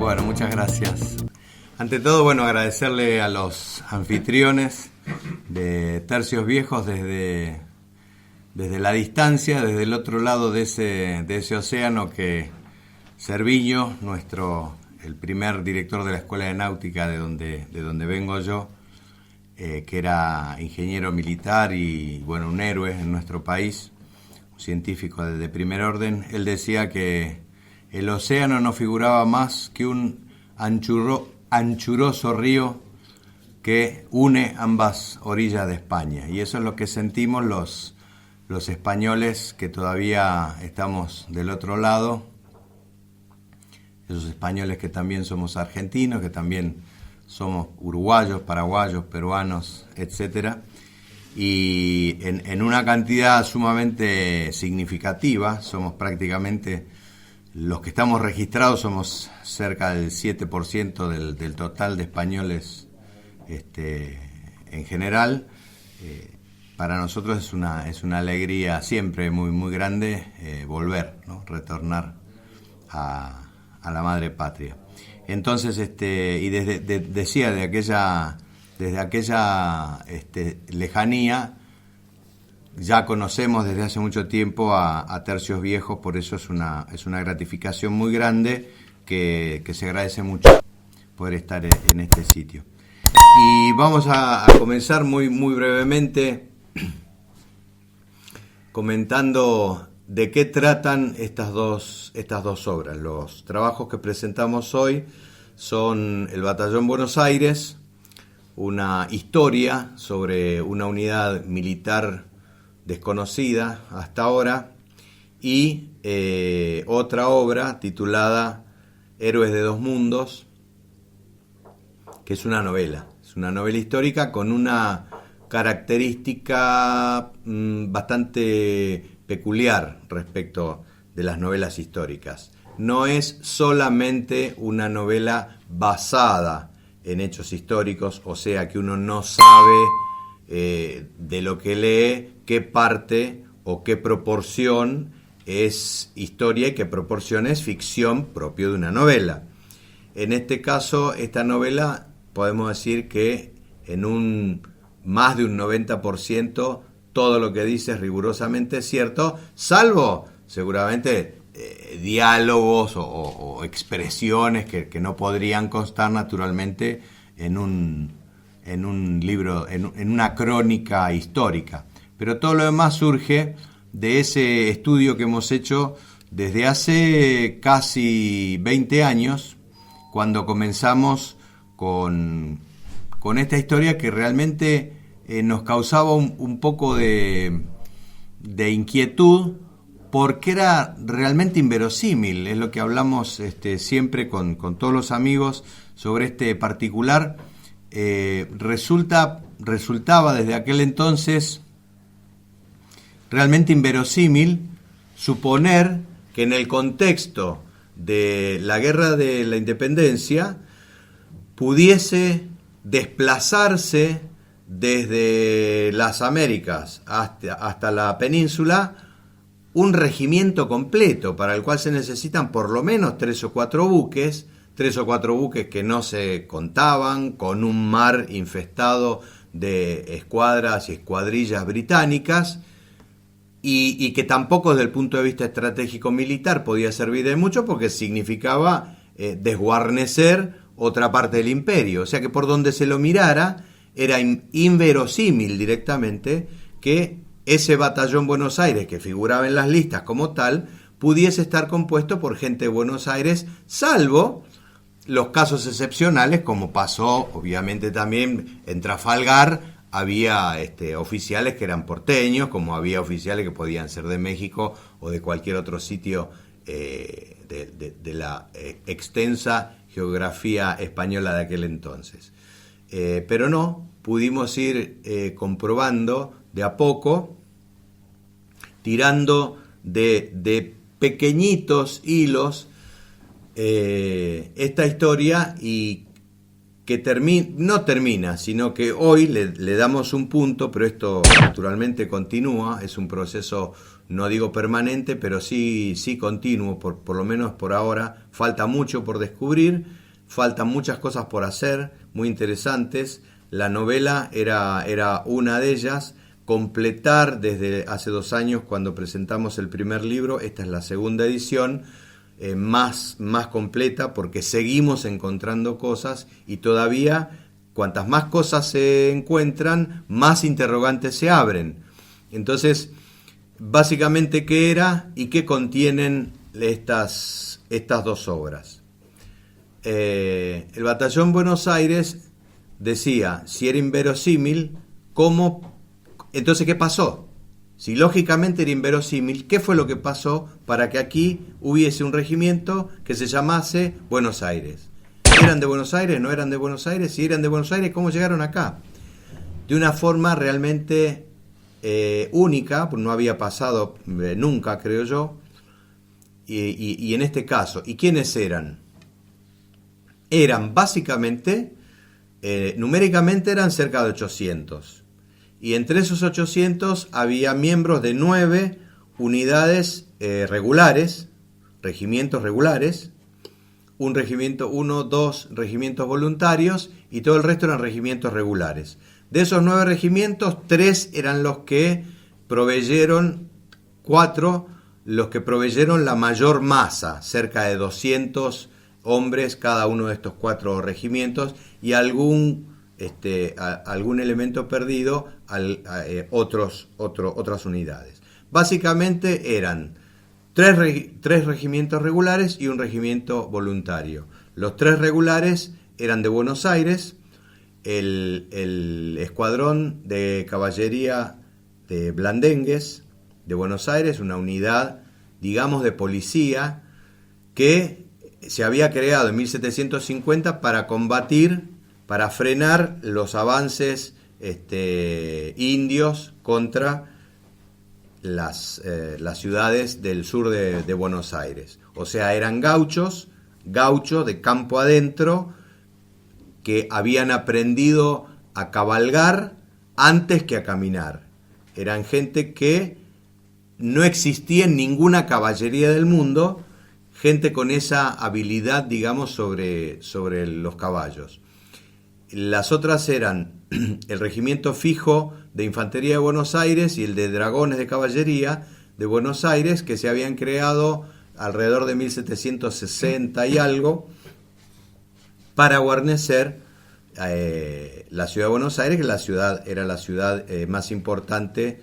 Bueno, muchas gracias. Ante todo, bueno, agradecerle a los anfitriones de Tercios Viejos desde la distancia, desde el otro lado de ese océano, que Cerviño, el primer director de la Escuela de Náutica de donde vengo yo, que era ingeniero militar y, bueno, un héroe en nuestro país, un científico de primer orden, él decía que el océano no figuraba más que un anchuroso río que une ambas orillas de España. Y eso es lo que sentimos los españoles que todavía estamos del otro lado, esos españoles que también somos argentinos, que también somos uruguayos, paraguayos, peruanos, etcétera, y en una cantidad sumamente significativa. Somos prácticamente, los que estamos registrados, somos cerca del 7% del total de españoles en general. Para nosotros es una alegría siempre muy, muy grande volver, ¿no? Retornar a la madre patria. Entonces, y decía, desde aquella lejanía, ya conocemos desde hace mucho tiempo a Tercios Viejos, por eso es una gratificación muy grande que se agradece mucho poder estar en este sitio. Y vamos a comenzar muy, muy brevemente comentando de qué tratan estas dos obras. Los trabajos que presentamos hoy son El Batallón Buenos Aires, una historia sobre una unidad militar desconocida hasta ahora, y otra obra titulada Héroes de dos Mundos, que es una novela histórica con una característica bastante peculiar respecto de las novelas históricas. No es solamente una novela basada en hechos históricos, o sea que uno no sabe de lo que lee qué parte o qué proporción es historia y qué proporción es ficción propio de una novela. En este caso, esta novela podemos decir que en más de un 90% todo lo que dice es rigurosamente cierto, salvo seguramente diálogos o expresiones que no podrían constar naturalmente en un libro, en una crónica histórica. Pero todo lo demás surge de ese estudio que hemos hecho desde hace casi 20 años, cuando comenzamos con esta historia que realmente nos causaba un poco de inquietud, porque era realmente inverosímil. Es lo que hablamos siempre con todos los amigos sobre este particular. Resultaba desde aquel entonces realmente inverosímil suponer que en el contexto de la Guerra de la Independencia pudiese desplazarse desde las Américas hasta la península un regimiento completo, para el cual se necesitan por lo menos 3 o 4 buques que no se contaban, con un mar infestado de escuadras y escuadrillas británicas, y que tampoco desde el punto de vista estratégico militar podía servir de mucho, porque significaba desguarnecer otra parte del imperio. O sea que por donde se lo mirara era inverosímil directamente que ese batallón Buenos Aires, que figuraba en las listas como tal, pudiese estar compuesto por gente de Buenos Aires, salvo los casos excepcionales, como pasó obviamente también en Trafalgar. Había oficiales que eran porteños, como había oficiales que podían ser de México o de cualquier otro sitio de la extensa geografía española de aquel entonces. Pero no, pudimos ir comprobando de a poco, tirando de pequeñitos hilos esta historia, y que no termina, sino que hoy le damos un punto, pero esto naturalmente continúa, es un proceso no digo permanente, pero sí continuo, por lo menos por ahora. Falta mucho por descubrir, faltan muchas cosas por hacer, muy interesantes. La novela era una de ellas. Completar desde hace 2 años, cuando presentamos el primer libro, esta es la segunda edición, más completa, porque seguimos encontrando cosas y todavía, cuantas más cosas se encuentran, más interrogantes se abren. Entonces, básicamente, ¿qué era y qué contienen estas 2 obras? El Batallón Buenos Aires decía, si era inverosímil, ¿cómo? Entonces, ¿qué pasó? Si lógicamente era inverosímil, ¿qué fue lo que pasó para que aquí hubiese un regimiento que se llamase Buenos Aires? ¿Eran de Buenos Aires? ¿No eran de Buenos Aires? Si eran de Buenos Aires, ¿cómo llegaron acá? De una forma realmente única, pues no había pasado nunca, creo yo, y en este caso. ¿Y quiénes eran? Eran básicamente, numéricamente eran cerca de 800. Y entre esos 800 había miembros de 9 unidades regulares, regimientos regulares, 2 regimientos voluntarios y todo el resto eran regimientos regulares. De esos 9 regimientos, 3 eran los que proveyeron, 4 los que proveyeron la mayor masa, cerca de 200 hombres cada uno de estos 4 regimientos, y algún elemento perdido, otras unidades. Básicamente eran 3 regimientos regulares y un regimiento voluntario. Los 3 regulares eran de Buenos Aires, el escuadrón de caballería de Blandengues de Buenos Aires, una unidad, digamos, de policía que se había creado en 1750 para combatir, para frenar los avances indios contra las ciudades del sur de Buenos Aires. O sea, eran gauchos de campo adentro, que habían aprendido a cabalgar antes que a caminar. Eran gente que no existía en ninguna caballería del mundo, gente con esa habilidad, digamos, sobre los caballos. Las otras eran el regimiento fijo de infantería de Buenos Aires y el de dragones de caballería de Buenos Aires, que se habían creado alrededor de 1760 y algo, para guarnecer la ciudad de Buenos Aires, que era la ciudad más importante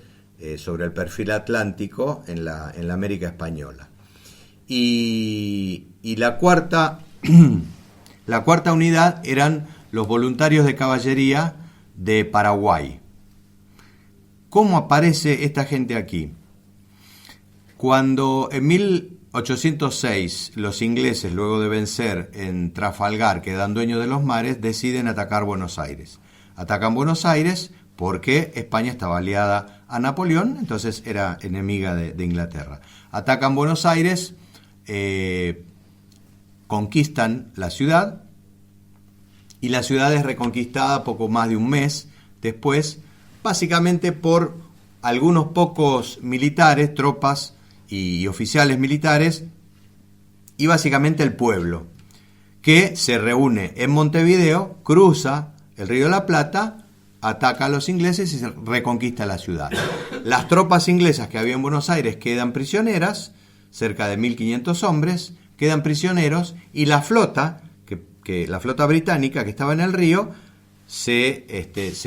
sobre el perfil atlántico en la América española. Y la cuarta unidad eran los voluntarios de caballería de Paraguay. ¿Cómo aparece esta gente aquí? Cuando en 1806 los ingleses, luego de vencer en Trafalgar, quedan dueños de los mares, deciden atacar Buenos Aires. Atacan Buenos Aires porque España estaba aliada a Napoleón, entonces era enemiga de Inglaterra. Atacan Buenos Aires, conquistan la ciudad, y la ciudad es reconquistada poco más de un mes después, básicamente por algunos pocos militares, tropas y oficiales militares, y básicamente el pueblo, que se reúne en Montevideo, cruza el Río de la Plata, ataca a los ingleses y se reconquista la ciudad. Las tropas inglesas que había en Buenos Aires quedan prisioneras, cerca de 1.500 hombres, quedan prisioneros, y la flota, que la flota británica que estaba en el río, se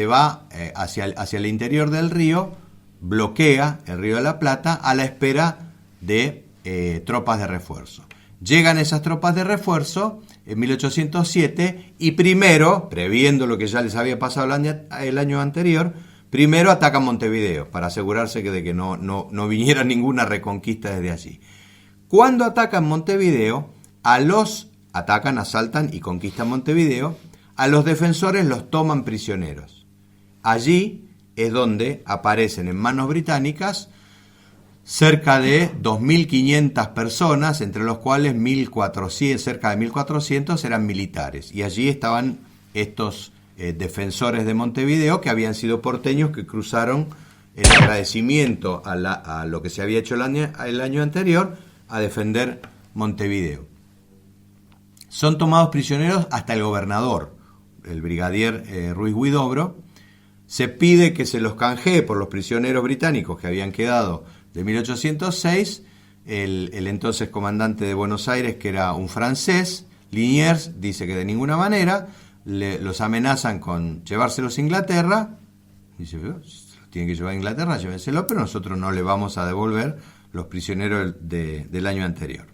va hacia el interior del río, bloquea el Río de la Plata a la espera de tropas de refuerzo. Llegan esas tropas de refuerzo en 1807 y primero, previendo lo que ya les había pasado el año anterior, primero atacan Montevideo para asegurarse de que no viniera ninguna reconquista desde allí. Cuando atacan Montevideo, asaltan y conquistan Montevideo, a los defensores los toman prisioneros. Allí es donde aparecen en manos británicas cerca de 2.500 personas, entre los cuales cerca de 1.400 eran militares. Y allí estaban estos defensores de Montevideo, que habían sido porteños que cruzaron en agradecimiento a lo que se había hecho el año anterior, a defender Montevideo. Son tomados prisioneros hasta el gobernador, el brigadier Ruiz Huidobro. Se pide que se los canjee por los prisioneros británicos que habían quedado de 1806. El entonces comandante de Buenos Aires, que era un francés, Liniers, dice que de ninguna manera. Los amenazan con llevárselos a Inglaterra. Dice, los tienen que llevar a Inglaterra, llévenselo, pero nosotros no le vamos a devolver los prisioneros del año anterior.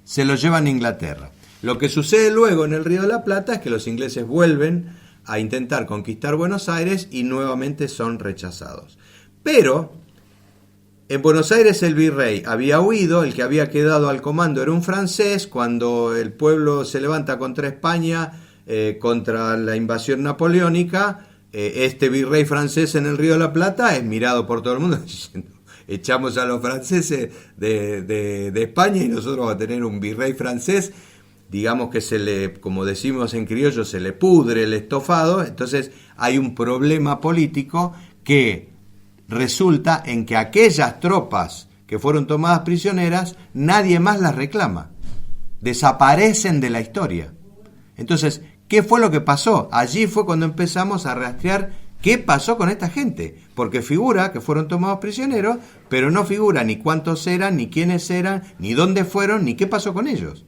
Se los llevan a Inglaterra. Lo que sucede luego en el Río de la Plata es que los ingleses vuelven a intentar conquistar Buenos Aires y nuevamente son rechazados. Pero en Buenos Aires el virrey había huido, el que había quedado al comando era un francés. Cuando el pueblo se levanta contra España, contra la invasión napoleónica, este virrey francés en el Río de la Plata es mirado por todo el mundo diciendo: echamos a los franceses de España y nosotros vamos a tener un virrey francés. Digamos que como decimos en criollo, se le pudre el estofado. Entonces hay un problema político que resulta en que aquellas tropas que fueron tomadas prisioneras, nadie más las reclama. Desaparecen de la historia. Entonces, ¿qué fue lo que pasó? Allí fue cuando empezamos a rastrear qué pasó con esta gente. Porque figura que fueron tomados prisioneros, pero no figura ni cuántos eran, ni quiénes eran, ni dónde fueron, ni qué pasó con ellos.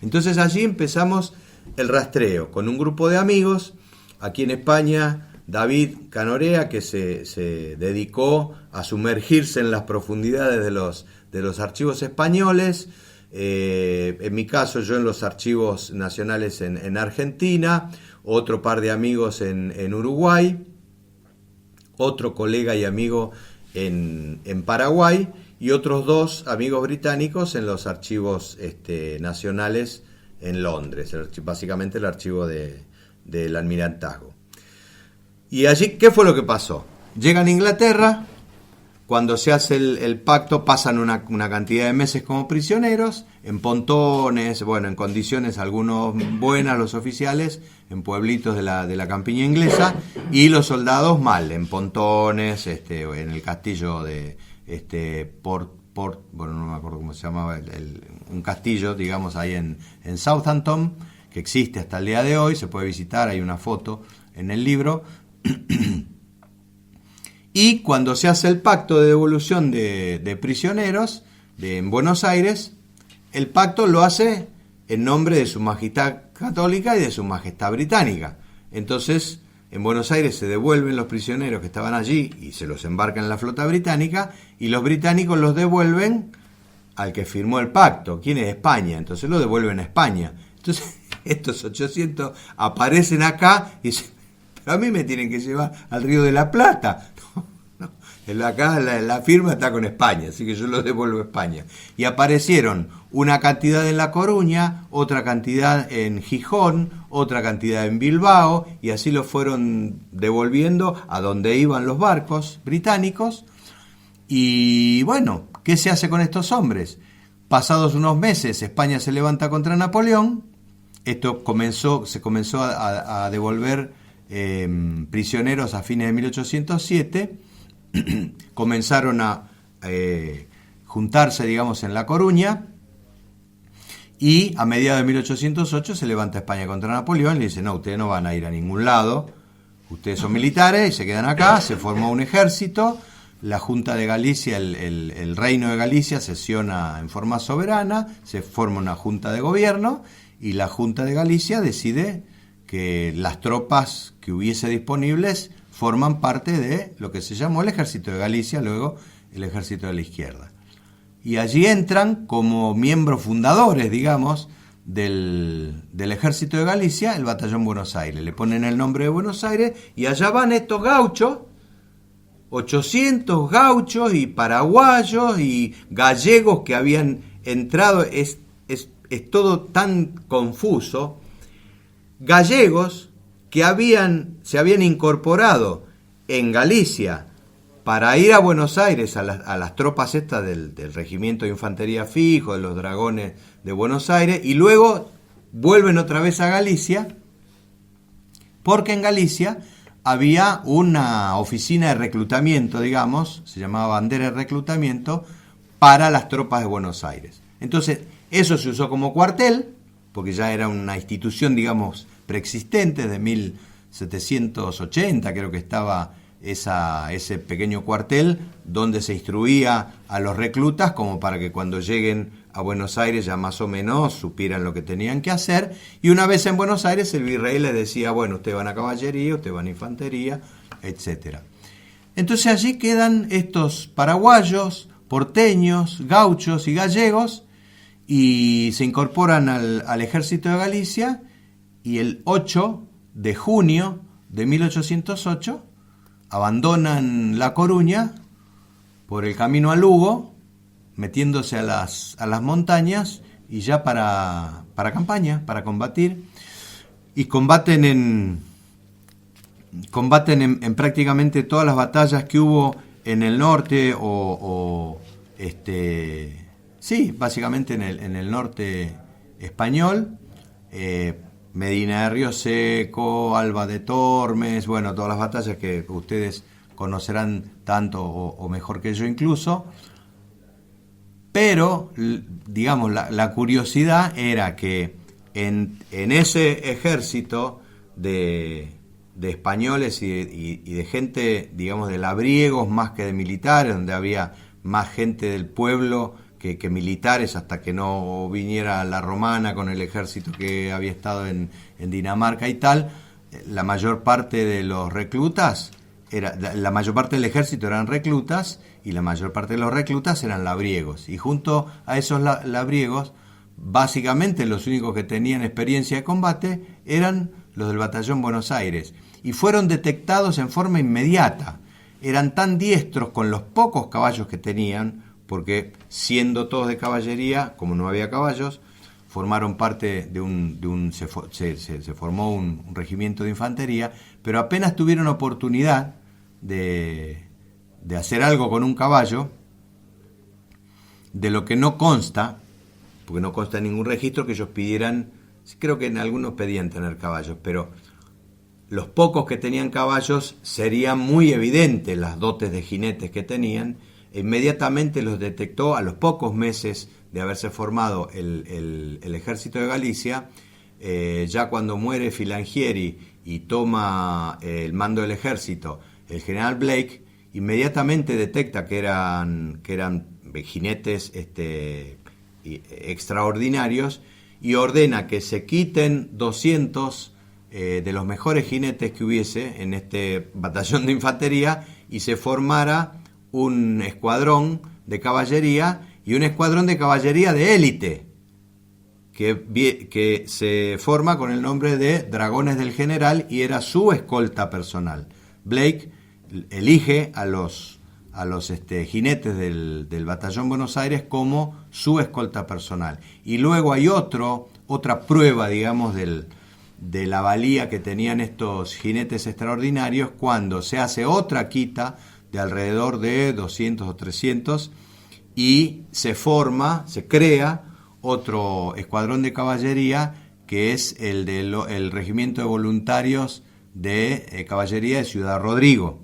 Entonces allí empezamos el rastreo con un grupo de amigos. Aquí en España, David Canorea, que se dedicó a sumergirse en las profundidades de los archivos españoles. En mi caso, yo en los archivos nacionales en Argentina. Otro par de amigos en Uruguay. Otro colega y amigo en Paraguay. Y otros 2 amigos británicos en los archivos nacionales en Londres, básicamente el archivo del Almirantazgo. Y allí, ¿qué fue lo que pasó? Llegan a Inglaterra, cuando se hace el pacto pasan una cantidad de meses como prisioneros, en pontones, bueno, en condiciones algunos buenas los oficiales, en pueblitos de la campiña inglesa, y los soldados mal, en pontones, en el castillo de bueno, no me acuerdo cómo se llamaba, un castillo, digamos, ahí en Southampton, que existe hasta el día de hoy, se puede visitar, hay una foto en el libro. Y cuando se hace el pacto de devolución de prisioneros en Buenos Aires, el pacto lo hace en nombre de su Majestad Católica y de su Majestad Británica. Entonces, en Buenos Aires se devuelven los prisioneros que estaban allí y se los embarcan en la flota británica, y los británicos los devuelven al que firmó el pacto. ¿Quién es? España. Entonces lo devuelven a España. Entonces estos 800 aparecen acá y dicen: pero a mí me tienen que llevar al Río de la Plata. Acá la firma está con España, así que yo lo devuelvo a España. Y aparecieron una cantidad en La Coruña, otra cantidad en Gijón, otra cantidad en Bilbao, y así lo fueron devolviendo a donde iban los barcos británicos. Y bueno, ¿qué se hace con estos hombres? Pasados unos meses, España se levanta contra Napoleón. Esto se comenzó a devolver prisioneros a fines de 1807. Comenzaron a juntarse, digamos, en La Coruña, y a mediados de 1808 se levanta España contra Napoleón y le dice: no, ustedes no van a ir a ningún lado, ustedes son militares y se quedan acá. Se formó un ejército, la Junta de Galicia, el Reino de Galicia sesiona en forma soberana, se forma una junta de gobierno, y la Junta de Galicia decide que las tropas que hubiese disponibles forman parte de lo que se llamó el Ejército de Galicia, luego el Ejército de la Izquierda. Y allí entran como miembros fundadores, digamos, del Ejército de Galicia, el Batallón Buenos Aires. Le ponen el nombre de Buenos Aires y allá van estos gauchos, 800 gauchos y paraguayos y gallegos que habían entrado. Es todo tan confuso. Gallegos que se habían incorporado en Galicia para ir a Buenos Aires a las tropas estas del Regimiento de Infantería Fijo, de los Dragones de Buenos Aires, y luego vuelven otra vez a Galicia, porque en Galicia había una oficina de reclutamiento, digamos, se llamaba bandera de reclutamiento, para las tropas de Buenos Aires. Entonces, eso se usó como cuartel, porque ya era una institución, digamos, preexistente, de 1780, creo que estaba ese pequeño cuartel, donde se instruía a los reclutas como para que cuando lleguen a Buenos Aires ya más o menos supieran lo que tenían que hacer, y una vez en Buenos Aires el virrey les decía, bueno, ustedes van a caballería, ustedes van a infantería, etcétera. Entonces allí quedan estos paraguayos, porteños, gauchos y gallegos, y se incorporan al ejército de Galicia, y el 8 de junio de 1808 abandonan La Coruña por el camino a Lugo, metiéndose a las montañas, y ya para campaña, para combatir, y combaten en prácticamente todas las batallas que hubo en el norte, sí, básicamente en el norte español, Medina de Río Seco, Alba de Tormes, bueno, todas las batallas que ustedes conocerán tanto o mejor que yo incluso. Pero, digamos, la curiosidad era que en ese ejército de españoles y de gente, digamos, de labriegos más que de militares, donde había más gente del pueblo que militares, hasta que no viniera la romana con el ejército que había estado en Dinamarca y tal, la mayor parte de los reclutas, la mayor parte del ejército eran reclutas, y la mayor parte de los reclutas eran labriegos. Y junto a esos labriegos, básicamente los únicos que tenían experiencia de combate eran los del Batallón Buenos Aires. Y fueron detectados en forma inmediata. Eran tan diestros con los pocos caballos que tenían, porque siendo todos de caballería, como no había caballos, formaron parte se formó un regimiento de infantería, pero apenas tuvieron oportunidad de hacer algo con un caballo, de lo que no consta, porque no consta en ningún registro que ellos pidieran, creo que en algunos pedían tener caballos, pero los pocos que tenían caballos serían muy evidentes las dotes de jinetes que tenían. Inmediatamente los detectó a los pocos meses de haberse formado el ejército de Galicia. Ya cuando muere Filangieri y toma el mando del ejército el general Blake, inmediatamente detecta que eran jinetes extraordinarios, y ordena que se quiten 200 de los mejores jinetes que hubiese en este batallón de infantería, y se formara un escuadrón de caballería, y un escuadrón de caballería de élite, que se forma con el nombre de Dragones del General, y era su escolta personal. Blake elige a los jinetes del Batallón Buenos Aires como su escolta personal. Y luego hay otra prueba, digamos, de la valía que tenían estos jinetes extraordinarios, cuando se hace otra quita de alrededor de 200 o 300, y se crea otro escuadrón de caballería, que es el Regimiento de Voluntarios de Caballería de Ciudad Rodrigo.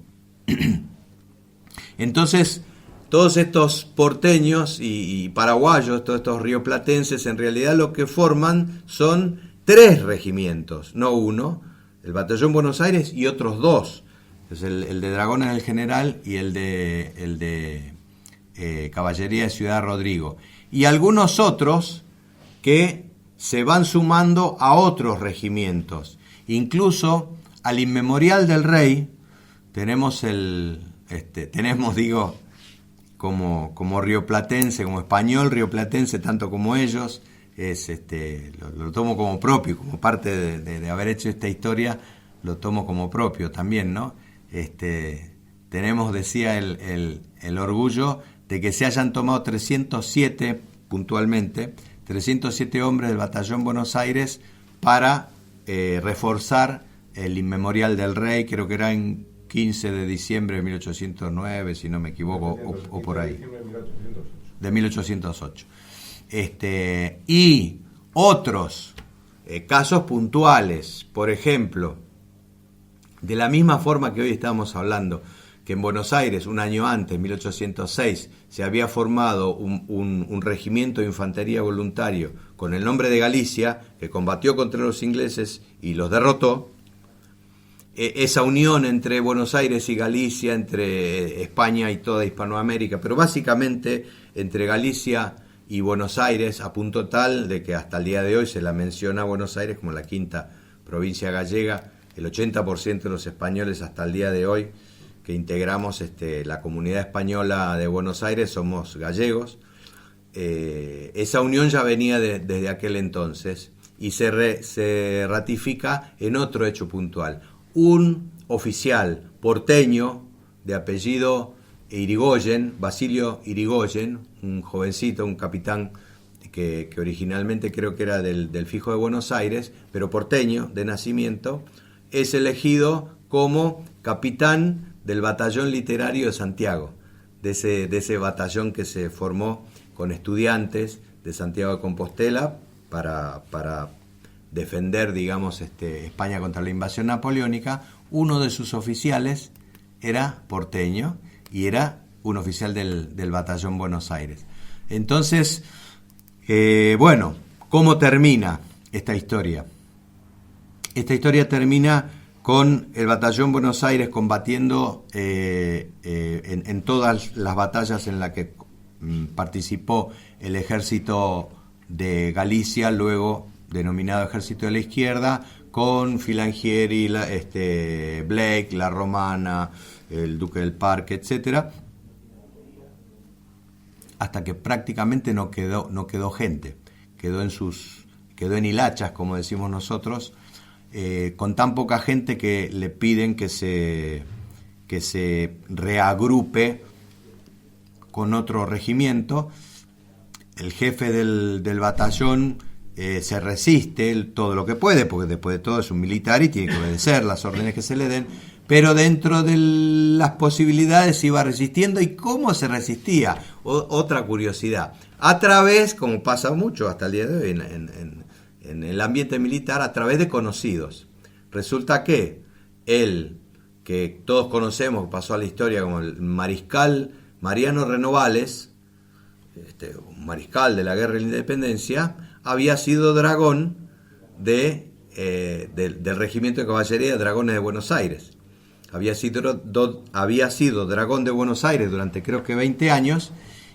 Entonces, todos estos porteños y paraguayos, todos estos rioplatenses, en realidad lo que forman son 3 regimientos, no uno, el Batallón Buenos Aires y otros 2, es el de Dragones del General y el de Caballería de Ciudad Rodrigo, y algunos otros que se van sumando a otros regimientos. Incluso al Inmemorial del Rey tenemos como rioplatense, como español rioplatense, tanto como ellos, lo tomo como propio, como parte de haber hecho esta historia, lo tomo como propio también, ¿no? Tenemos, decía, el orgullo de que se hayan tomado 307, puntualmente, 307 hombres del Batallón Buenos Aires para reforzar el Inmemorial del Rey, creo que era en 15 de diciembre de 1809, si no me equivoco, o por ahí. De 1808. Y otros casos puntuales, por ejemplo, De la misma forma que hoy estamos hablando, que en Buenos Aires, un año antes, 1806, se había formado un regimiento de infantería voluntario con el nombre de Galicia, que combatió contra los ingleses y los derrotó. Esa unión entre Buenos Aires y Galicia, entre España y toda Hispanoamérica, pero básicamente entre Galicia y Buenos Aires, a punto tal de que hasta el día de hoy se la menciona a Buenos Aires como la quinta provincia gallega. El 80% de los españoles hasta el día de hoy que integramos la comunidad española de Buenos Aires somos gallegos. Esa unión ya venía desde aquel entonces y se ratifica en otro hecho puntual. Un oficial porteño de apellido Irigoyen, Basilio Irigoyen, un jovencito, un capitán que originalmente creo que era del Fijo de Buenos Aires, pero porteño de nacimiento, es elegido como capitán del batallón literario de Santiago, de ese batallón que se formó con estudiantes de Santiago de Compostela para defender, digamos, España contra la invasión napoleónica. Uno de sus oficiales era porteño y era un oficial del batallón Buenos Aires. Entonces, bueno, ¿cómo termina esta historia? Esta historia termina con el batallón Buenos Aires combatiendo en todas las batallas en las que participó el ejército de Galicia, luego denominado Ejército de la Izquierda, con Filangieri, Blake, La Romana, el Duque del Parque, etcétera, hasta que prácticamente no quedó gente, quedó en hilachas, como decimos nosotros, con tan poca gente que le piden que se reagrupe con otro regimiento. El jefe del batallón se resiste todo lo que puede, porque después de todo es un militar y tiene que obedecer las órdenes que se le den, pero dentro de las posibilidades iba resistiendo. ¿Y cómo se resistía? Otra curiosidad, a través, como pasa mucho hasta el día de hoy en el ambiente militar, a través de conocidos. Resulta que él, que todos conocemos, pasó a la historia como el mariscal Mariano Renovales, un mariscal de la Guerra de la Independencia, había sido dragón del Regimiento de Caballería de Dragones de Buenos Aires. Había sido dragón de Buenos Aires durante creo que 20 años,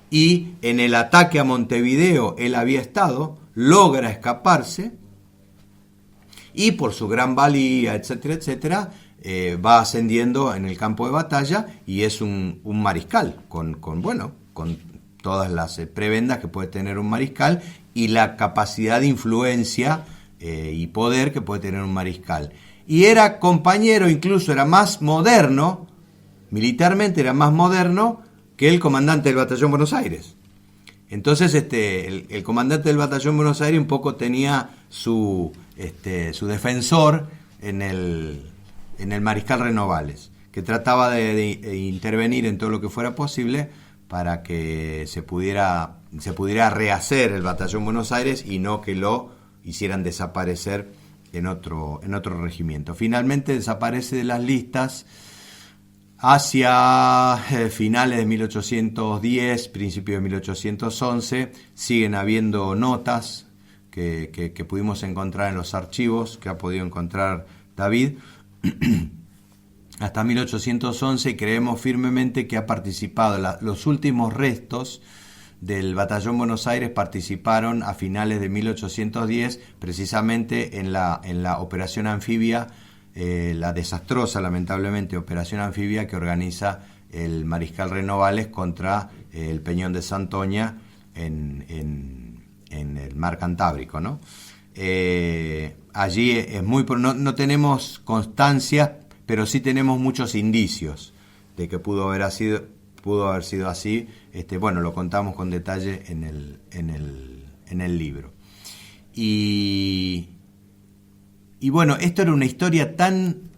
y en el ataque a Montevideo él había estado, logra escaparse y por su gran valía, etcétera, etcétera, va ascendiendo en el campo de batalla y es un mariscal con todas las prebendas que puede tener un mariscal y la capacidad de influencia y poder que puede tener un mariscal. Y era compañero, incluso era más moderno, militarmente era más moderno que el comandante del batallón Buenos Aires. Entonces el comandante del batallón Buenos Aires un poco tenía su defensor en el mariscal Renovales, que trataba de intervenir en todo lo que fuera posible para que se pudiera rehacer el batallón Buenos Aires y no que lo hicieran desaparecer en otro regimiento. Finalmente desaparece de las listas hacia finales de 1810, principios de 1811. Siguen habiendo notas que pudimos encontrar en los archivos que ha podido encontrar David hasta 1811, y creemos firmemente que ha participado. Los últimos restos del batallón Buenos Aires participaron a finales de 1810, precisamente en la operación anfibia, la desastrosa, lamentablemente, operación anfibia que organiza el mariscal Renovales contra el Peñón de Santoña en el mar Cantábrico, ¿no? Allí no tenemos constancia, pero sí tenemos muchos indicios de que pudo haber sido así. Bueno, lo contamos con detalle en el libro. Y bueno, esto era una historia tan,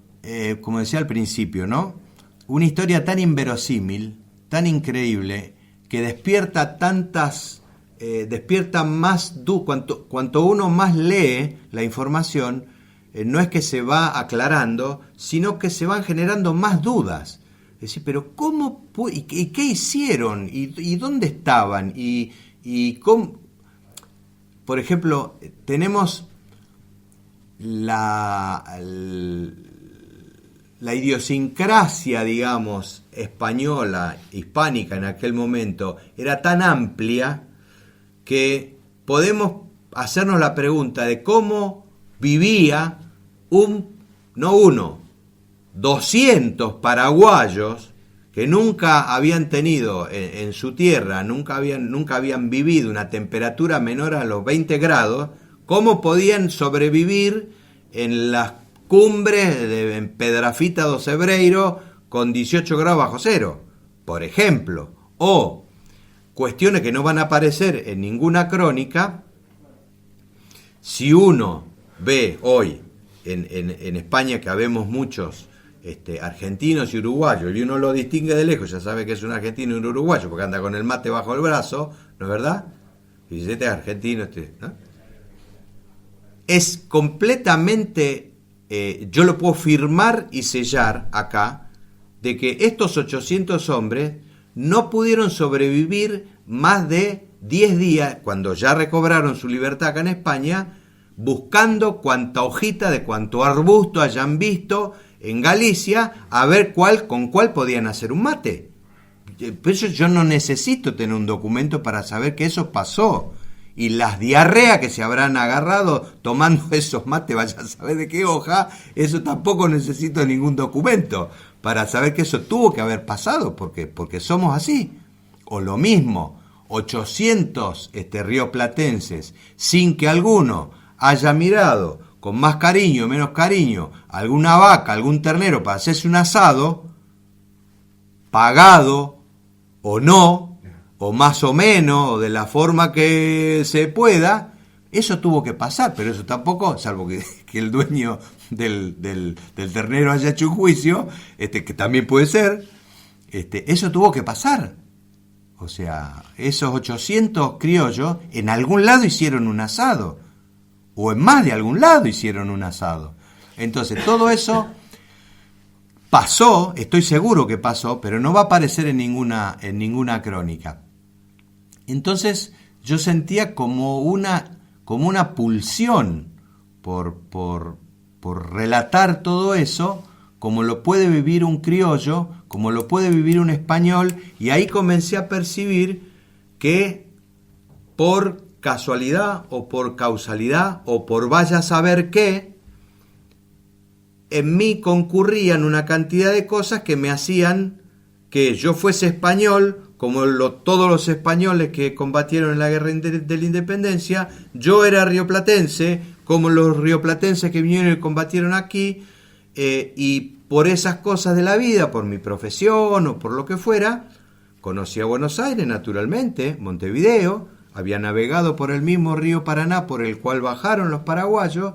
como decía al principio, ¿no? Una historia tan inverosímil, tan increíble, que despierta más, cuanto uno más lee la información, no es que se va aclarando, sino que se van generando más dudas. Es decir, pero ¿cómo? ¿Y qué hicieron? ¿Y dónde estaban? ¿Y cómo? Por ejemplo, tenemos la idiosincrasia, digamos, española, hispánica en aquel momento, era tan amplia que podemos hacernos la pregunta de cómo vivía 200 paraguayos que nunca habían tenido en su tierra, nunca habían vivido una temperatura menor a los 20 grados, cómo podían sobrevivir en las cumbres en Pedrafita do Cebreiro con 18 grados bajo cero, por ejemplo, o cuestiones que no van a aparecer en ninguna crónica. Si uno ve hoy en España que habemos muchos argentinos y uruguayos, y uno lo distingue de lejos, ya sabe que es un argentino y un uruguayo, porque anda con el mate bajo el brazo, ¿no es verdad? Y dice, este es argentino, ¿no? Es completamente, yo lo puedo firmar y sellar acá, de que estos 800 hombres no pudieron sobrevivir más de 10 días, cuando ya recobraron su libertad acá en España, buscando cuanta hojita de cuanto arbusto hayan visto en Galicia, a ver con cuál podían hacer un mate. Por eso yo no necesito tener un documento para saber que eso pasó. Y las diarreas que se habrán agarrado tomando esos mates, vaya a saber de qué hoja, eso tampoco necesito ningún documento para saber que eso tuvo que haber pasado, porque somos así. O lo mismo, 800 rioplatenses, sin que alguno haya mirado con más cariño o menos cariño alguna vaca, algún ternero para hacerse un asado, pagado o no, o más o menos, o de la forma que se pueda, eso tuvo que pasar, pero eso tampoco, salvo que el dueño del ternero haya hecho un juicio, que también puede ser, eso tuvo que pasar. O sea, esos 800 criollos en algún lado hicieron un asado, o en más de algún lado hicieron un asado. Entonces, todo eso pasó, estoy seguro que pasó, pero no va a aparecer en ninguna crónica. Entonces, yo sentía como una pulsión por relatar todo eso, como lo puede vivir un criollo, como lo puede vivir un español, y ahí comencé a percibir que por casualidad o por causalidad o por vaya a saber qué, en mí concurrían una cantidad de cosas que me hacían que yo fuese español, como todos los españoles que combatieron en la guerra de la independencia. Yo era rioplatense, como los rioplatenses que vinieron y combatieron aquí, y por esas cosas de la vida, por mi profesión o por lo que fuera, conocí a Buenos Aires, naturalmente, Montevideo, había navegado por el mismo río Paraná por el cual bajaron los paraguayos,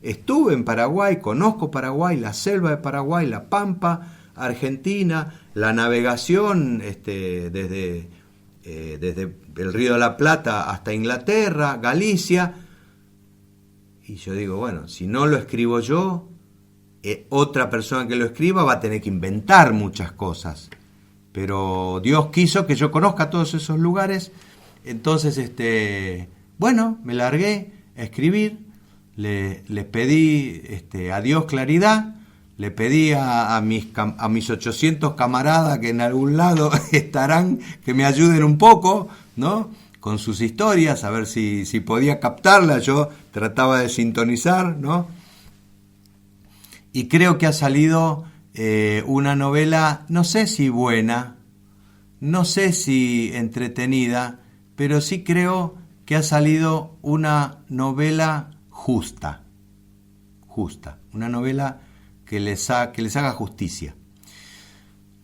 estuve en Paraguay, conozco Paraguay, la selva de Paraguay, la Pampa Argentina, la navegación desde el Río de la Plata hasta Inglaterra, Galicia. Y yo digo, bueno, si no lo escribo yo, otra persona que lo escriba va a tener que inventar muchas cosas. Pero Dios quiso que yo conozca todos esos lugares. Entonces, bueno, me largué a escribir, le pedí a Dios claridad, le pedí a mis 800 camaradas que en algún lado estarán, que me ayuden un poco, ¿no? Con sus historias, a ver si podía captarlas. Yo trataba de sintonizar, ¿no? Y creo que ha salido una novela, no sé si buena, no sé si entretenida, pero sí creo que ha salido una novela justa, una novela que les haga justicia.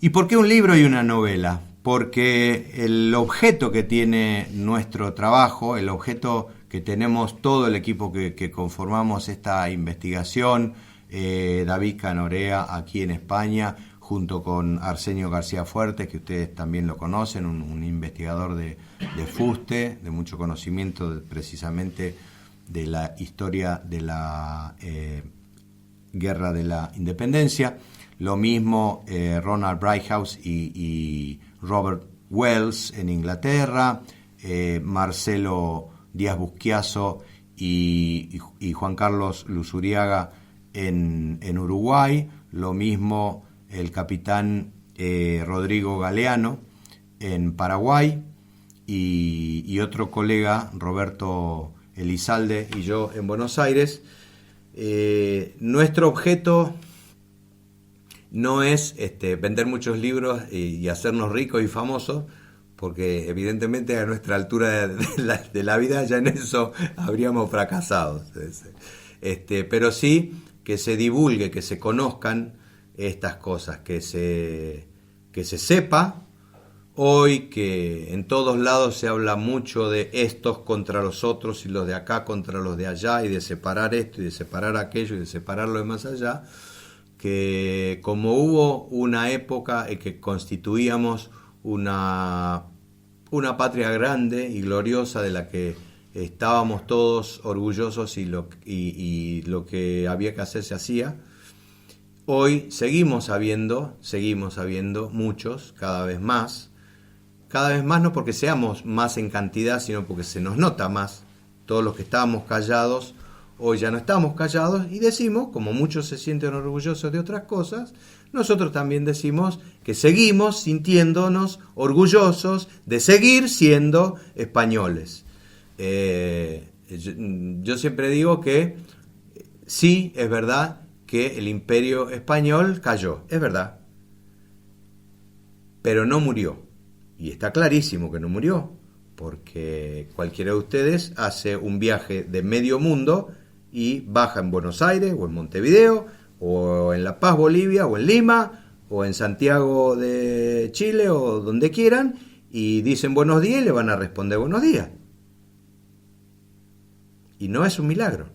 ¿Y por qué un libro y una novela? Porque el objeto que tiene nuestro trabajo, el objeto que tenemos todo el equipo que conformamos esta investigación, David Canorea aquí en España, junto con Arsenio García Fuertes, que ustedes también lo conocen, un investigador de fuste, de mucho conocimiento precisamente de la historia de la Guerra de la Independencia. Lo mismo Ronald Brighthouse y Robert Wells en Inglaterra, Marcelo Díaz Busquiazo y Juan Carlos Luzuriaga en Uruguay. Lo mismo el capitán Rodrigo Galeano en Paraguay y otro colega, Roberto Elizalde, y yo en Buenos Aires. Nuestro objeto no es vender muchos libros y hacernos ricos y famosos, porque evidentemente a nuestra altura de la vida ya en eso habríamos fracasado. Pero sí que se divulgue, que se conozcan estas cosas, que se sepa. Hoy que en todos lados se habla mucho de estos contra los otros y los de acá contra los de allá, y de separar esto y de separar aquello y de separar lo de más allá, que como hubo una época en que constituíamos una patria grande y gloriosa de la que estábamos todos orgullosos y lo que había que hacer se hacía, hoy seguimos habiendo muchos, cada vez más no porque seamos más en cantidad, sino porque se nos nota más. Todos los que estábamos callados, hoy ya no estamos callados y decimos, como muchos se sienten orgullosos de otras cosas, nosotros también decimos que seguimos sintiéndonos orgullosos de seguir siendo españoles. Yo siempre digo que sí, es verdad que el Imperio Español cayó, es verdad, pero no murió. Y está clarísimo que no murió, porque cualquiera de ustedes hace un viaje de medio mundo y baja en Buenos Aires o en Montevideo o en La Paz, Bolivia, o en Lima o en Santiago de Chile o donde quieran, y dicen buenos días y le van a responder buenos días. Y no es un milagro.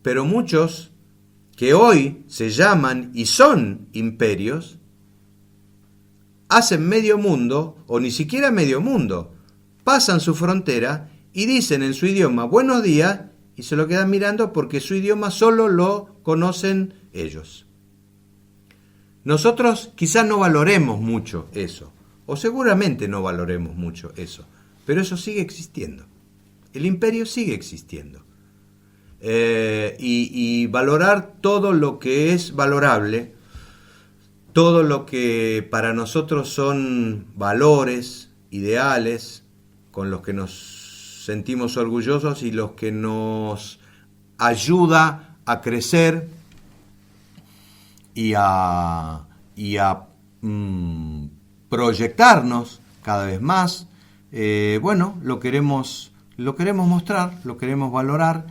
Pero muchos que hoy se llaman y son imperios hacen medio mundo, o ni siquiera medio mundo, pasan su frontera y dicen en su idioma buenos días y se lo quedan mirando porque su idioma solo lo conocen ellos. Nosotros quizás no valoremos mucho eso, o seguramente no valoremos mucho eso, pero eso sigue existiendo. El imperio sigue existiendo. Y valorar todo lo que es valorable, todo lo que para nosotros son valores, ideales, con los que nos sentimos orgullosos y los que nos ayuda a crecer y a proyectarnos cada vez más. Lo queremos mostrar, lo queremos valorar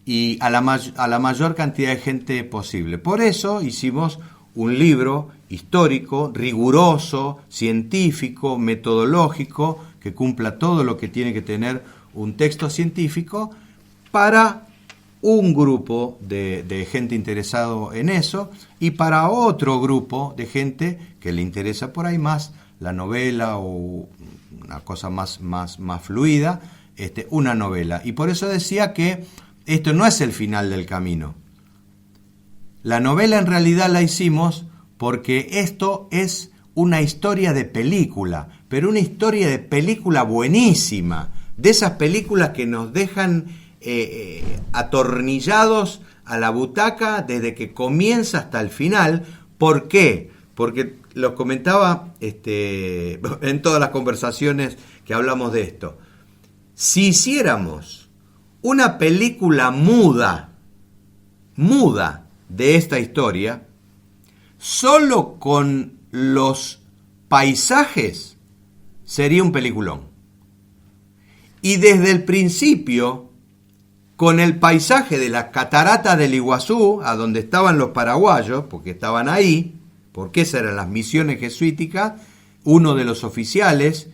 y a la mayor cantidad de gente posible. Por eso hicimos un libro histórico, riguroso, científico, metodológico, que cumpla todo lo que tiene que tener un texto científico para un grupo de gente interesado en eso y para otro grupo de gente que le interesa por ahí más la novela o una cosa más fluida, una novela. Y por eso decía que esto no es el final del camino. La novela en realidad la hicimos porque esto es una historia de película, pero una historia de película buenísima, de esas películas que nos dejan atornillados a la butaca desde que comienza hasta el final. ¿Por qué? Porque lo comentaba en todas las conversaciones que hablamos de esto. Si hiciéramos una película muda de esta historia, solo con los paisajes sería un peliculón. Y desde el principio, con el paisaje de las cataratas del Iguazú, a donde estaban los paraguayos, porque estaban ahí, porque esas eran las misiones jesuíticas, uno de los oficiales,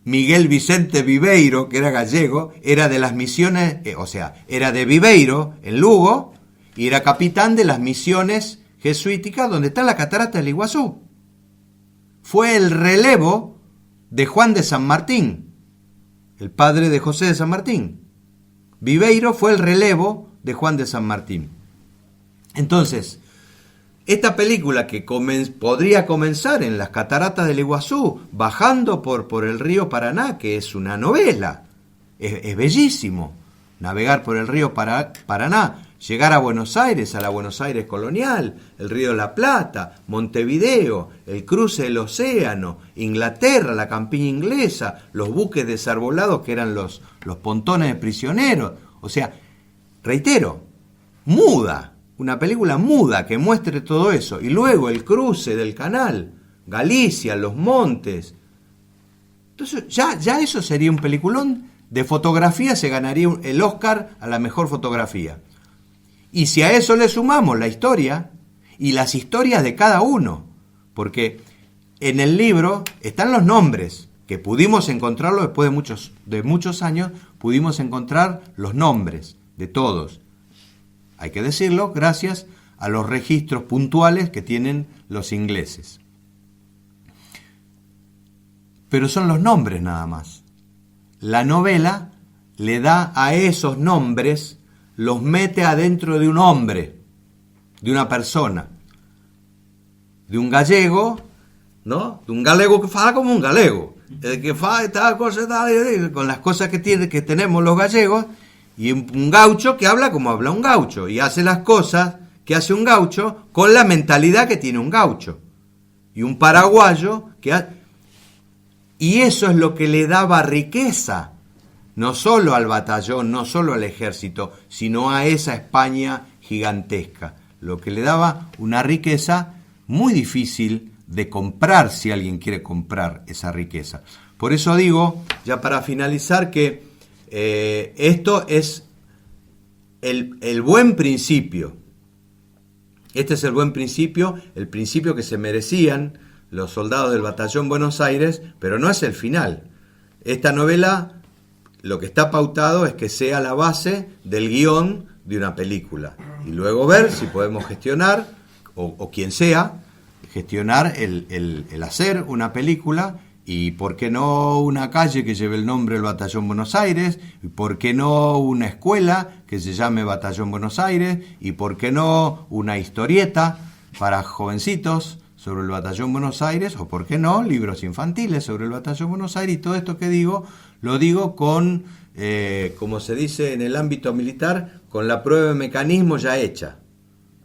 Miguel Vicente Viveiro, que era gallego, era de las misiones, era de Viveiro, en Lugo, y era capitán de las misiones jesuíticas donde está la catarata del Iguazú. Fue el relevo de Juan de San Martín, el padre de José de San Martín. Viveiro fue el relevo de Juan de San Martín. Entonces, esta película que podría comenzar en las cataratas del Iguazú, bajando por el río Paraná, que es una novela, es bellísimo, navegar por el río Paraná, llegar a Buenos Aires, a la Buenos Aires colonial, el río de la Plata, Montevideo, el cruce del océano, Inglaterra, la campiña inglesa, los buques desarbolados que eran los pontones de prisioneros. O sea, reitero, muda, una película muda que muestre todo eso. Y luego el cruce del canal, Galicia, los montes. Entonces ya eso sería un peliculón. De fotografía se ganaría el Oscar a la mejor fotografía. Y si a eso le sumamos la historia y las historias de cada uno, porque en el libro están los nombres, que pudimos encontrarlo después de muchos años, pudimos encontrar los nombres de todos. Hay que decirlo, gracias a los registros puntuales que tienen los ingleses. Pero son los nombres nada más. La novela le da a esos nombres, los mete adentro de un hombre, de una persona, de un gallego, ¿no? De un galego que fa como un galego, que fa esta cosa, con las cosas que tenemos los gallegos, y un gaucho que habla como habla un gaucho, y hace las cosas que hace un gaucho con la mentalidad que tiene un gaucho, y un paraguayo que y eso es lo que le daba riqueza, no solo al batallón, no solo al ejército, sino a esa España gigantesca, lo que le daba una riqueza muy difícil de comprar si alguien quiere comprar esa riqueza. Por eso digo, ya para finalizar, que esto es el buen principio. Este es el buen principio, el principio que se merecían los soldados del Batallón Buenos Aires, pero no es el final. Esta novela, lo que está pautado es que sea la base del guión de una película. Y luego ver si podemos gestionar, o quien sea, gestionar el hacer una película, y por qué no una calle que lleve el nombre del Batallón Buenos Aires, y por qué no una escuela que se llame Batallón Buenos Aires, y por qué no una historieta para jovencitos sobre el Batallón Buenos Aires, o por qué no, libros infantiles sobre el Batallón Buenos Aires. Y todo esto que digo, lo digo con, como se dice en el ámbito militar, con la prueba de mecanismo ya hecha,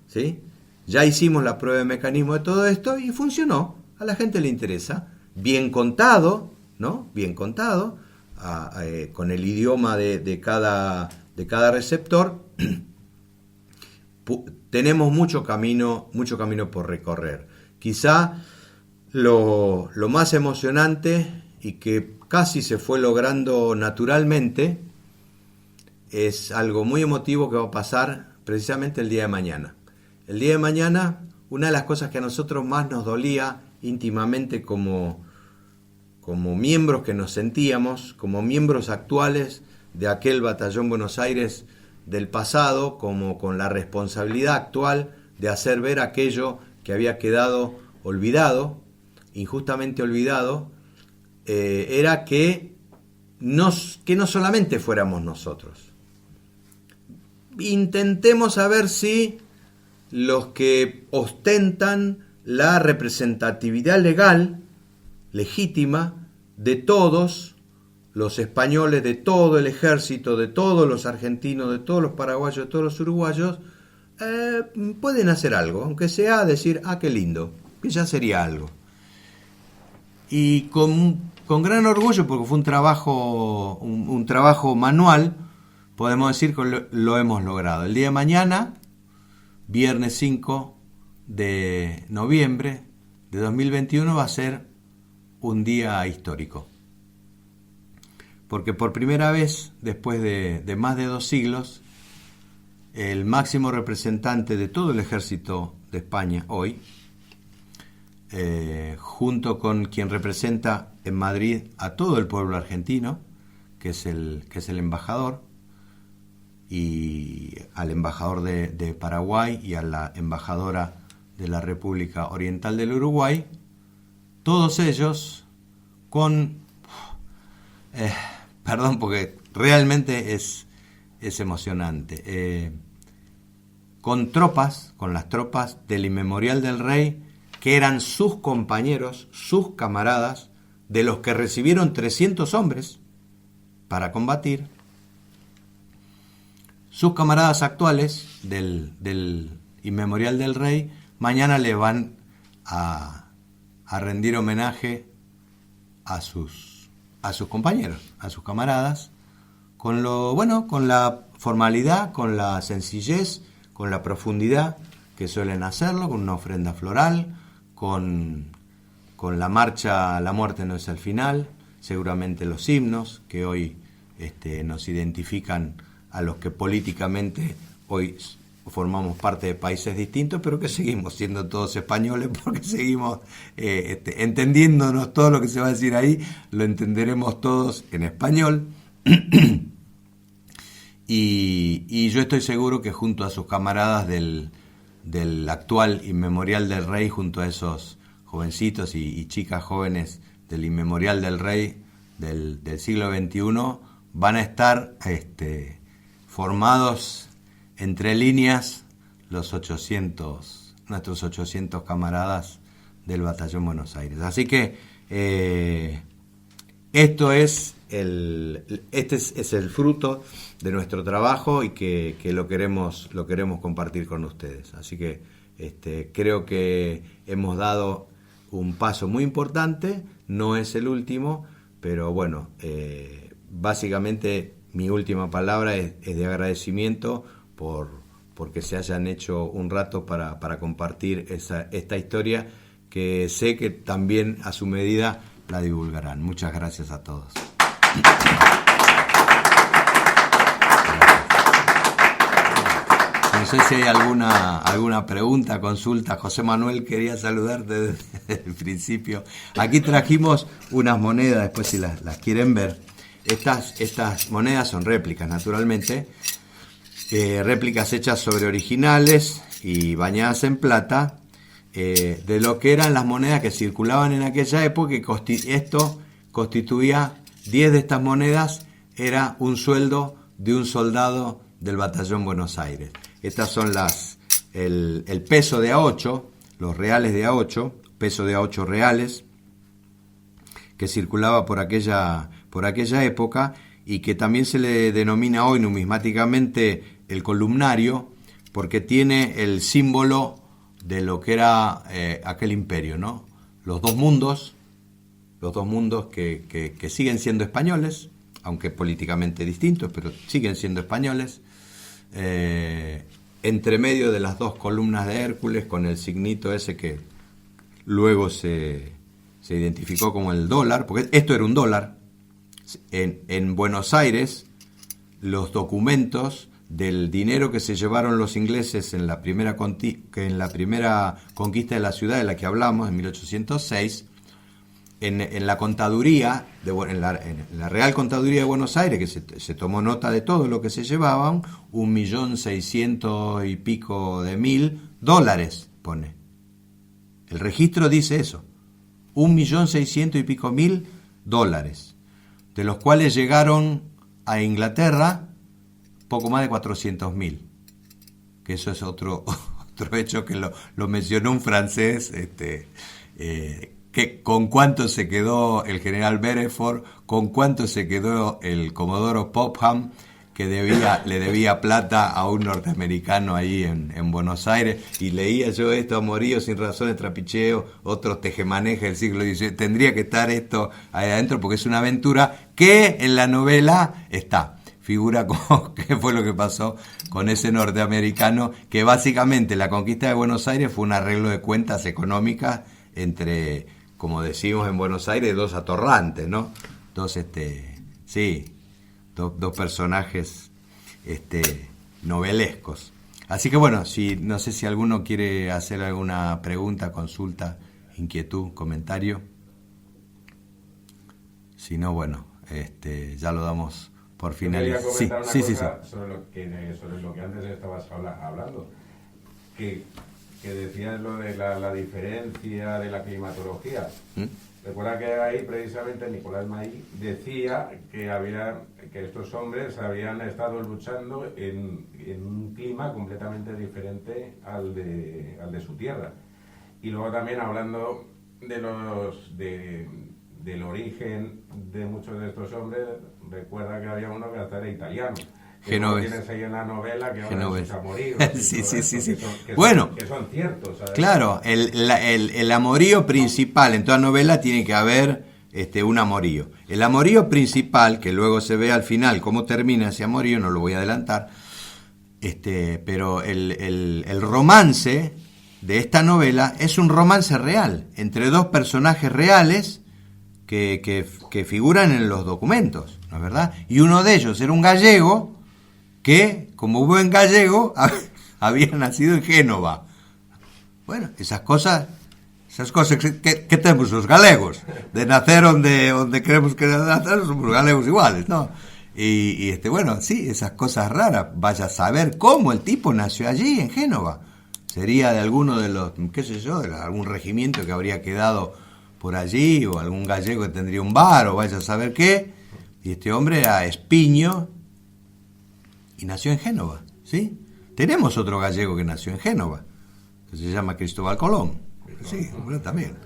¿sí? Ya hicimos la prueba de mecanismo de todo esto y funcionó, a la gente le interesa, bien contado, ¿no? Bien contado, con el idioma de cada receptor. Tenemos mucho camino por recorrer. Quizá lo más emocionante y que casi se fue logrando naturalmente es algo muy emotivo que va a pasar precisamente el día de mañana. El día de mañana, una de las cosas que a nosotros más nos dolía íntimamente como miembros que nos sentíamos, como miembros actuales de aquel Batallón Buenos Aires del pasado, como con la responsabilidad actual de hacer ver aquello que había quedado olvidado, injustamente olvidado, era que no solamente fuéramos nosotros. Intentemos saber si los que ostentan la representatividad legal, legítima, de todos los españoles, de todo el ejército, de todos los argentinos, de todos los paraguayos, de todos los uruguayos, pueden hacer algo, aunque sea decir, qué lindo, que ya sería algo. Y con gran orgullo, porque fue un trabajo manual, podemos decir que lo hemos logrado. El día de mañana, viernes 5 de noviembre de 2021, va a ser un día histórico. Porque por primera vez, después de más de 2 siglos, el máximo representante de todo el ejército de España hoy, junto con quien representa en Madrid a todo el pueblo argentino, que es el embajador, y al embajador de Paraguay y a la embajadora de la República Oriental del Uruguay, todos ellos con... perdón, porque realmente es es emocionante. Con las tropas del Inmemorial del Rey, que eran sus compañeros, sus camaradas, de los que recibieron 300 hombres para combatir. Sus camaradas actuales del Inmemorial del Rey, mañana le van a rendir homenaje a sus compañeros, a sus camaradas, con la formalidad, con la sencillez, con la profundidad que suelen hacerlo, con una ofrenda floral, con la marcha La muerte no es el final, seguramente los himnos que hoy nos identifican a los que políticamente hoy formamos parte de países distintos, pero que seguimos siendo todos españoles, porque seguimos entendiéndonos. Todo lo que se va a decir ahí lo entenderemos todos en español. Y yo estoy seguro que junto a sus camaradas del actual Inmemorial del Rey, junto a esos jovencitos y chicas jóvenes del Inmemorial del Rey del siglo XXI, van a estar formados entre líneas nuestros 800 camaradas del Batallón Buenos Aires. Así que este es el fruto de nuestro trabajo y que lo queremos compartir con ustedes. Así que creo que hemos dado un paso muy importante, no es el último, pero bueno, básicamente mi última palabra es de agradecimiento porque se hayan hecho un rato para compartir esta historia, que sé que también a su medida la divulgarán. Muchas gracias a todos. No sé si hay alguna pregunta, consulta. José Manuel quería saludarte desde el principio. Aquí trajimos unas monedas, después si las quieren ver. Estas monedas son réplicas, naturalmente. Réplicas hechas sobre originales y bañadas en plata, de lo que eran las monedas que circulaban en aquella época, y esto constituía 10 de estas monedas, era un sueldo de un soldado del Batallón Buenos Aires. Estas son el peso de A8, los reales de A8, peso de A8 reales, que circulaba por aquella época, y que también se le denomina hoy numismáticamente el columnario, porque tiene el símbolo de lo que era aquel imperio, ¿no? Los dos mundos que siguen siendo españoles, aunque políticamente distintos, pero siguen siendo españoles, entre medio de las dos columnas de Hércules, con el signito ese que luego se identificó como el dólar, porque esto era un dólar. En Buenos Aires, los documentos del dinero que se llevaron los ingleses en la primera conquista de la ciudad de la que hablamos, en 1806, en la contaduría, en la Real Contaduría de Buenos Aires, que se tomó nota de todo lo que se llevaban, 1.600.000 y pico de $1.000, pone. El registro dice eso, 1.600.000 y pico $1.000, de los cuales llegaron a Inglaterra poco más de 400.000, que eso es otro hecho que lo mencionó un francés, que con cuánto se quedó el general Beresford, con cuánto se quedó el comodoro Popham, que le debía plata a un norteamericano ahí en Buenos Aires, y leía yo esto: amorío sin razones, trapicheo, otros tejemanejes del siglo XIX. Tendría que estar esto ahí adentro, porque es una aventura que en la novela figura como qué fue lo que pasó con ese norteamericano, que básicamente la conquista de Buenos Aires fue un arreglo de cuentas económicas entre, como decimos en Buenos Aires, dos atorrantes, ¿no? Dos personajes novelescos. Así que bueno, no sé si alguno quiere hacer alguna pregunta, consulta, inquietud, comentario. Si no, bueno, ya lo damos por finalizado. Sí. Sobre lo que antes estabas hablando, que decías lo de la diferencia de la climatología. Recuerda que ahí precisamente Nicolás May decía que estos hombres habían estado luchando en un clima completamente diferente al de su tierra. Y luego también hablando del origen de muchos de estos hombres, recuerda que había uno que hasta era italiano. Genovés. Tienes ahí una novela que habla Genovés. de sus amoríos. Sí. Bueno, que son ciertos, ¿sabes? Claro, el amorío principal en toda novela tiene que haber un amorío. El amorío principal, que luego se ve al final cómo termina ese amorío, no lo voy a adelantar, pero el romance de esta novela es un romance real, entre dos personajes reales que figuran en los documentos, ¿no es verdad? Y uno de ellos era un gallego que, como buen gallego, había nacido en Génova. Bueno, esas cosas que tenemos los galegos, de nacer donde creemos que nacer, somos galegos iguales, ¿no? Y bueno, sí, esas cosas raras, vaya a saber cómo el tipo nació allí, en Génova. Sería de alguno de los, qué sé yo, de algún regimiento que habría quedado por allí, o algún gallego que tendría un bar, o vaya a saber qué. Y este hombre era espiño y nació en Génova, ¿sí? Tenemos otro gallego que nació en Génova, que se llama Cristóbal Colón. Sí, bueno, también.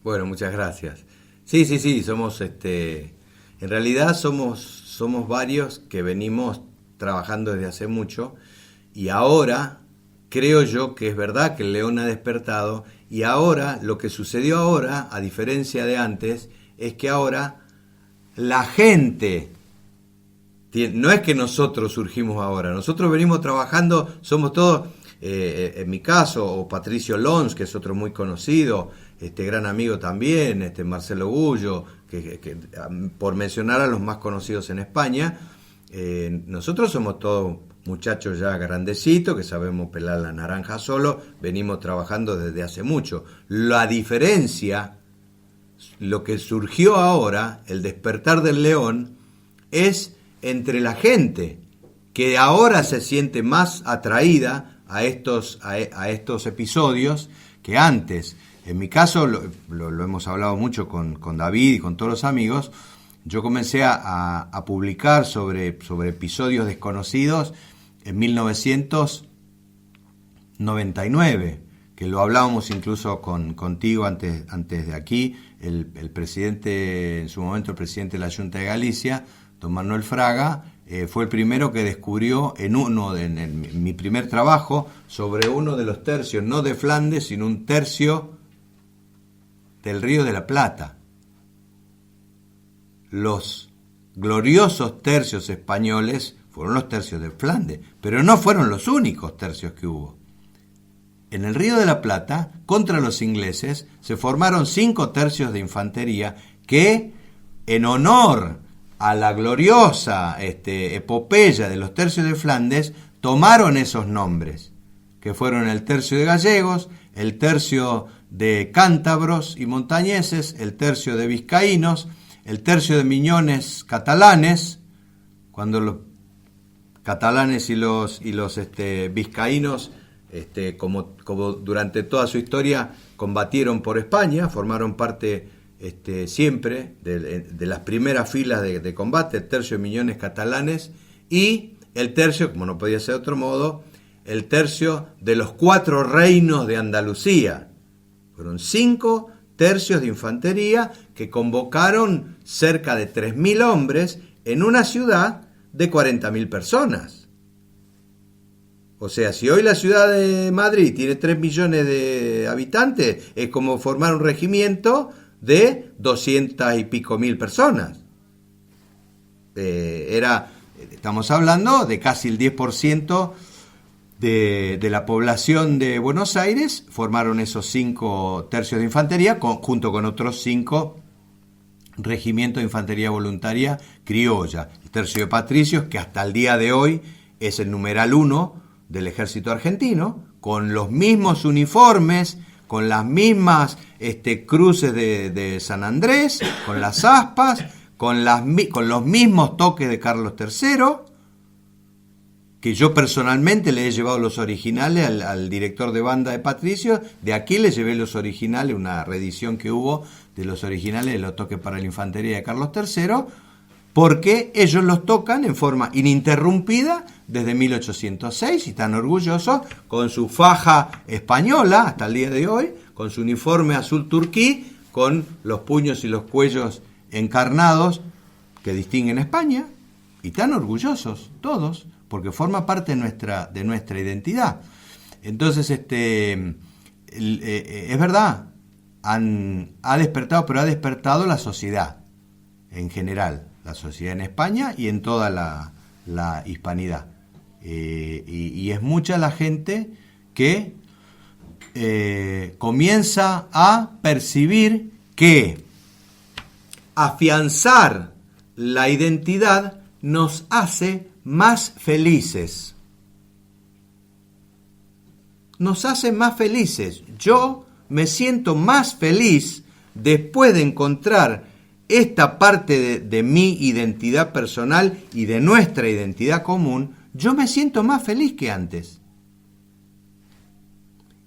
Bueno, muchas gracias. Sí, somos, en realidad somos varios que venimos trabajando desde hace mucho, y ahora creo yo que es verdad que el León ha despertado, y ahora, lo que sucedió ahora, a diferencia de antes, es que ahora la gente, no es que nosotros surgimos ahora, nosotros venimos trabajando, somos todos, en mi caso, o Patricio Lons, que es otro muy conocido, gran amigo también, Marcelo Gullo, que por mencionar a los más conocidos en España, nosotros somos todos muchachos ya grandecitos, que sabemos pelar la naranja solo, venimos trabajando desde hace mucho. La diferencia, lo que surgió ahora, el despertar del León, es entre la gente, que ahora se siente más atraída a estos episodios que antes. En mi caso, lo hemos hablado mucho con David y con todos los amigos, yo comencé a publicar sobre episodios desconocidos en 1999, que lo hablábamos incluso contigo antes de aquí, el presidente, en su momento el presidente de la Junta de Galicia, don Manuel Fraga, fue el primero que descubrió en mi primer trabajo sobre uno de los tercios, no de Flandes, sino un tercio del Río de la Plata. Los gloriosos tercios españoles fueron los tercios de Flandes, pero no fueron los únicos tercios que hubo. En el Río de la Plata, contra los ingleses, se formaron 5 tercios de infantería que, en honor a la gloriosa epopeya de los tercios de Flandes, tomaron esos nombres, que fueron el tercio de gallegos, el tercio de cántabros y montañeses, el tercio de vizcaínos, el tercio de miñones catalanes, cuando los catalanes y los vizcaínos, como durante toda su historia combatieron por España, formaron parte siempre de las primeras filas de combate, el tercio de miñones catalanes, y el tercio, como no podía ser de otro modo, el tercio de los 4 reinos de Andalucía. Fueron 5 tercios de infantería que convocaron cerca de 3.000 hombres en una ciudad de 40.000 personas. O sea, si hoy la ciudad de Madrid tiene 3 millones de habitantes, es como formar un regimiento de 200 y pico mil personas. Estamos hablando de casi el 10% de la población de Buenos Aires, formaron esos 5 tercios de infantería, junto con otros 5 regimientos de infantería voluntaria criolla. El tercio de patricios, que hasta el día de hoy es el numeral 1 del ejército argentino, con los mismos uniformes, con las mismas cruces de San Andrés, con las aspas, con los mismos toques de Carlos III, que yo personalmente le he llevado los originales al director de banda de Patricio, de aquí le llevé los originales, una reedición que hubo de los originales de los toques para la infantería de Carlos III, porque ellos los tocan en forma ininterrumpida desde 1806 y están orgullosos con su faja española hasta el día de hoy, con su uniforme azul turquí, con los puños y los cuellos encarnados que distinguen España, y están orgullosos todos, porque forma parte de nuestra identidad. Entonces, es verdad, ha despertado, pero ha despertado la sociedad en general, la sociedad en España y en toda la hispanidad. Y es mucha la gente que comienza a percibir que afianzar la identidad nos hace más felices. Nos hace más felices. Yo me siento más feliz después de encontrar esta parte de mi identidad personal y de nuestra identidad común. Yo me siento más feliz que antes.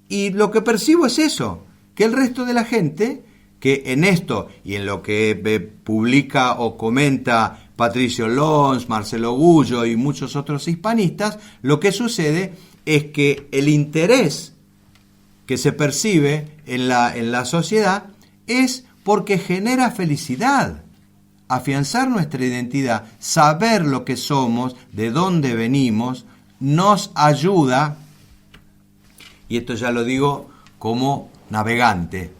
Y lo que percibo es eso, que el resto de la gente, que en esto y en lo que publica o comenta Patricio Lons, Marcelo Gullo y muchos otros hispanistas, lo que sucede es que el interés que se percibe en la sociedad es porque genera felicidad. Afianzar nuestra identidad, saber lo que somos, de dónde venimos, nos ayuda, y esto ya lo digo como navegante,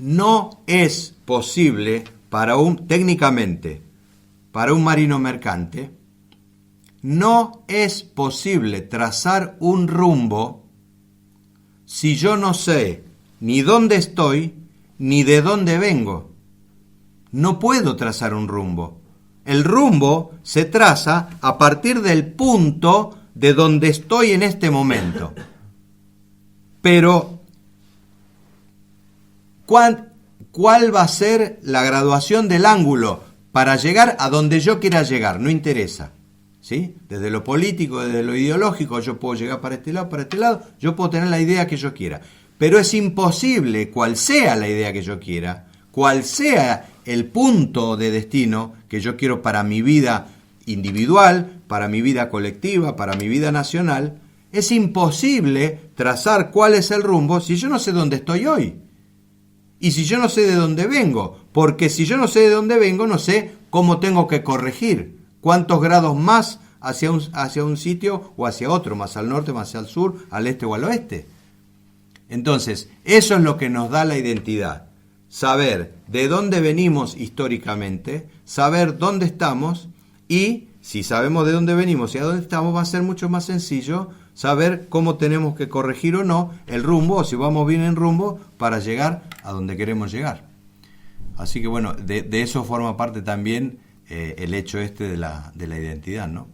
no es posible técnicamente, para un marino mercante, no es posible trazar un rumbo si yo no sé ni dónde estoy ni de dónde vengo. No puedo trazar un rumbo. El rumbo se traza a partir del punto de donde estoy en este momento. Pero, ¿cuál va a ser la graduación del ángulo para llegar a donde yo quiera llegar? No interesa, ¿sí? Desde lo político, desde lo ideológico, yo puedo llegar para este lado, yo puedo tener la idea que yo quiera. Pero es imposible, cual sea la idea que yo quiera, cual sea el punto de destino que yo quiero para mi vida individual, para mi vida colectiva, para mi vida nacional, es imposible trazar cuál es el rumbo si yo no sé dónde estoy hoy. Y si yo no sé de dónde vengo, porque si yo no sé de dónde vengo, no sé cómo tengo que corregir, cuántos grados más hacia un sitio o hacia otro, más al norte, más al sur, al este o al oeste. Entonces, eso es lo que nos da la identidad. Saber de dónde venimos históricamente, saber dónde estamos, y si sabemos de dónde venimos y a dónde estamos, va a ser mucho más sencillo saber cómo tenemos que corregir o no el rumbo, o si vamos bien en rumbo, para llegar a donde queremos llegar. Así que bueno, de eso forma parte también el hecho de la identidad, ¿no?